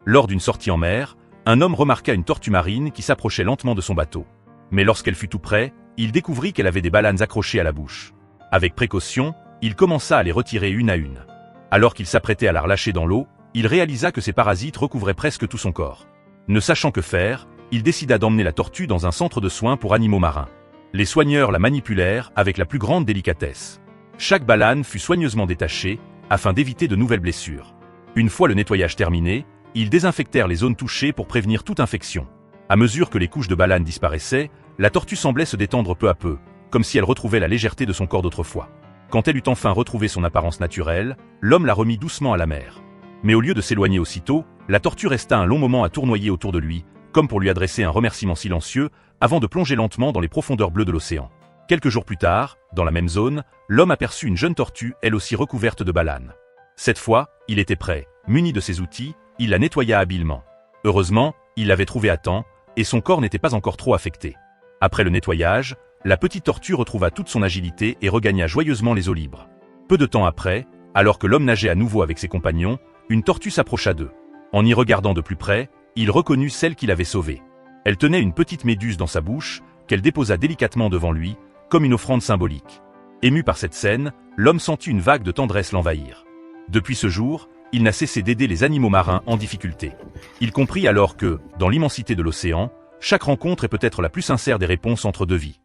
Lors d'une sortie en mer, un homme remarqua une tortue marine qui s'approchait lentement de son bateau. Mais lorsqu'elle fut tout près, il découvrit qu'elle avait des balanes accrochées à la bouche. Avec précaution, il commença à les retirer une à une. Alors qu'il s'apprêtait à la relâcher dans l'eau, il réalisa que ces parasites recouvraient presque tout son corps. Ne sachant que faire, il décida d'emmener la tortue dans un centre de soins pour animaux marins. Les soigneurs la manipulèrent avec la plus grande délicatesse. Chaque balane fut soigneusement détachée, afin d'éviter de nouvelles blessures. Une fois le nettoyage terminé, ils désinfectèrent les zones touchées pour prévenir toute infection. À mesure que les couches de balane disparaissaient, la tortue semblait se détendre peu à peu, comme si elle retrouvait la légèreté de son corps d'autrefois. Quand elle eut enfin retrouvé son apparence naturelle, l'homme la remit doucement à la mer. Mais au lieu de s'éloigner aussitôt, la tortue resta un long moment à tournoyer autour de lui, comme pour lui adresser un remerciement silencieux, avant de plonger lentement dans les profondeurs bleues de l'océan. Quelques jours plus tard, dans la même zone, l'homme aperçut une jeune tortue, elle aussi recouverte de balanes. Cette fois, il était prêt. Muni de ses outils, il la nettoya habilement. Heureusement, il l'avait trouvée à temps, et son corps n'était pas encore trop affecté. Après le nettoyage, la petite tortue retrouva toute son agilité et regagna joyeusement les eaux libres. Peu de temps après, alors que l'homme nageait à nouveau avec ses compagnons, une tortue s'approcha d'eux. En y regardant de plus près, il reconnut celle qu'il avait sauvée. Elle tenait une petite méduse dans sa bouche, qu'elle déposa délicatement devant lui, comme une offrande symbolique. Ému par cette scène, l'homme sentit une vague de tendresse l'envahir. Depuis ce jour, il n'a cessé d'aider les animaux marins en difficulté. Il comprit alors que, dans l'immensité de l'océan, chaque rencontre est peut-être la plus sincère des réponses entre deux vies.